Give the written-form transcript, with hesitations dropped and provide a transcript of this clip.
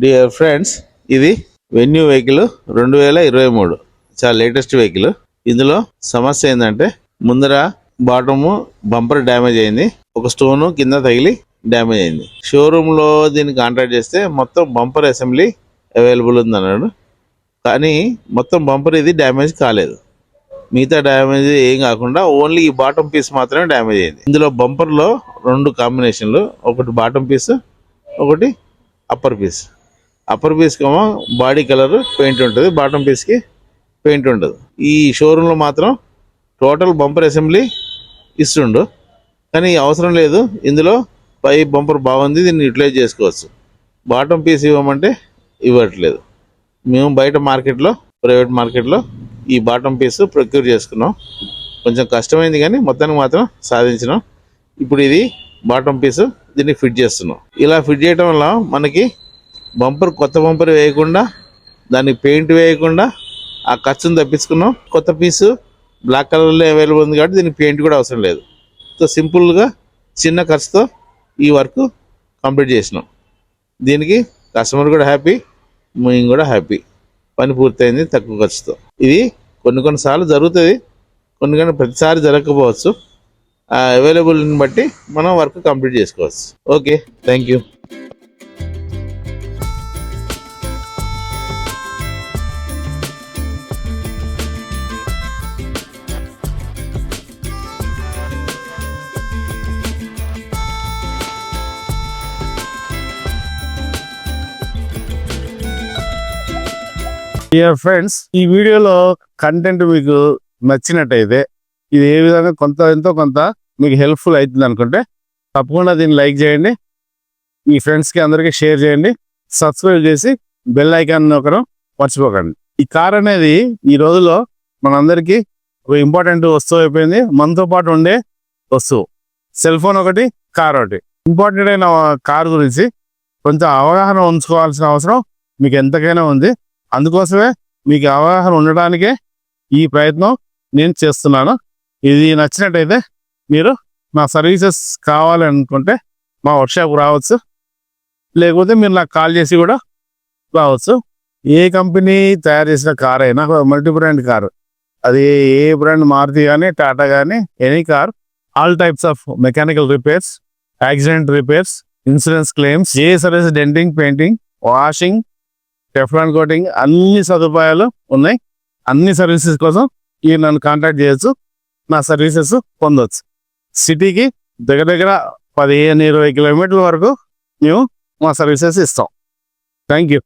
Dear friends, ఇది venue vehicle 2023 చాలా latest vehicle. ఇందులో సమస్య ఏంటంటే ముందర బాటము బంపర్ డ్యామేజ్ అయింది, ఒక స్టోను కింద తగిలి డ్యామేజ్ అయింది. షోరూమ్ లో దీన్ని కాంటాక్ట్ చేస్తే మొత్తం బంపర్ అసెంబ్లీ అవైలబుల్ ఉంది అన్నాడు, కానీ మొత్తం బంపర్ ఇది డ్యామేజ్ కాలేదు. మిగతా డ్యామేజ్ ఏం కాకుండా ఓన్లీ ఈ బాటమ్ పీస్ మాత్రమే డ్యామేజ్ అయింది. ఇందులో బంపర్ లో 2 కాంబినేషన్లు, ఒకటి బాటమ్ పీస్, ఒకటి అప్పర్ పీస్. అప్పర్ పీస్కి ఏమో బాడీ కలర్ పెయింట్ ఉంటుంది, బాటమ్ పీస్కి పెయింట్ ఉండదు. ఈ షోరూంలో మాత్రం టోటల్ బంపర్ అసెంబ్లీ ఇస్తుండు, కానీ అవసరం లేదు. ఇందులో పై బంపర్ బాగుంది, దీన్ని యూటిలైజ్ చేసుకోవచ్చు. బాటమ్ పీస్ ఇవ్వమంటే ఇవ్వట్లేదు. మేము బయట మార్కెట్లో, ప్రైవేట్ మార్కెట్లో ఈ బాటమ్ పీస్ ప్రొక్యూర్ చేసుకున్నాం. కొంచెం కష్టమైంది కానీ మొత్తానికి మాత్రం సాధించినాం. ఇప్పుడు ఇది బాటమ్ పీస్, దీన్ని ఫిట్ చేస్తున్నాం. ఇలా ఫిట్ చేయడం వల్ల మనకి బంపర్, కొత్త బంపర్ వేయకుండా, దానికి పెయింట్ వేయకుండా ఆ ఖర్చును తప్పించుకున్నాం. కొత్త పీసు బ్లాక్ కలర్లో అవైలబుల్ ఉంది కాబట్టి దీనికి పెయింట్ కూడా అవసరం లేదు. సో సింపుల్గా చిన్న ఖర్చుతో ఈ వర్క్ కంప్లీట్ చేసినాం. దీనికి కస్టమర్ కూడా హ్యాపీ, మేము కూడా హ్యాపీ. పని పూర్తయింది తక్కువ ఖర్చుతో. ఇది కొన్నిసార్లు జరుగుతుంది, కొన్ని ప్రతిసారి జరగకపోవచ్చు. ఆ అవైలబుల్ని బట్టి మనం వర్క్ కంప్లీట్ చేసుకోవచ్చు. Okay, thank you. Dear friends, ఈ వీడియోలో కంటెంట్ మీకు నచ్చినట్టయితే, ఇది ఏ విధంగా ఎంతో కొంత మీకు హెల్ప్ఫుల్ అవుతుంది అనుకుంటే తప్పకుండా దీన్ని లైక్ చేయండి, మీ ఫ్రెండ్స్కి అందరికీ షేర్ చేయండి, సబ్స్క్రైబ్ చేసి బెల్ ఐకాన్ నొక్కడం మర్చిపోకండి. ఈ కార్ అనేది ఈ రోజుల్లో మనందరికీ ఒక ఇంపార్టెంట్ వస్తువు అయిపోయింది. మనతో పాటు ఉండే వస్తువు. సెల్ ఫోన్ ఒకటి, కార్ ఒకటి. ఇంపార్టెంట్ అయిన కార్ గురించి కొంచెం అవగాహన ఉంచుకోవాల్సిన అవసరం మీకు ఎంతకైనా ఉంది. అందుకోసమే మీకు అవగాహన ఉండడానికే ఈ ప్రయత్నం నేను చేస్తున్నాను. ఇది నచ్చినట్టయితే మీరు నా సర్వీసెస్ కావాలనుకుంటే మా వర్క్షాప్ రావచ్చు, లేకపోతే మీరు నాకు కాల్ చేసి కూడా రావచ్చు. ఏ కంపెనీ తయారు చేసిన కార్ అయినా, మల్టీ బ్రాండ్ కారు, అది ఏ బ్రాండ్, మారుతి కానీ, టాటా కానీ, any car, all types of mechanical repairs, accident repairs, insurance claims, A service, denting, painting, washing, Teflon coating, అన్ని సదుపాయాలు ఉన్నాయి. అన్ని సర్వీసెస్ కోసం ఈ నన్ను కాంటాక్ట్ చేయొచ్చు, నా సర్వీసెస్ పొందవచ్చు. సిటీకి దగ్గర 15-20 కిలోమీటర్ల వరకు మేము మా సర్వీసెస్ ఇస్తాం. Thank you.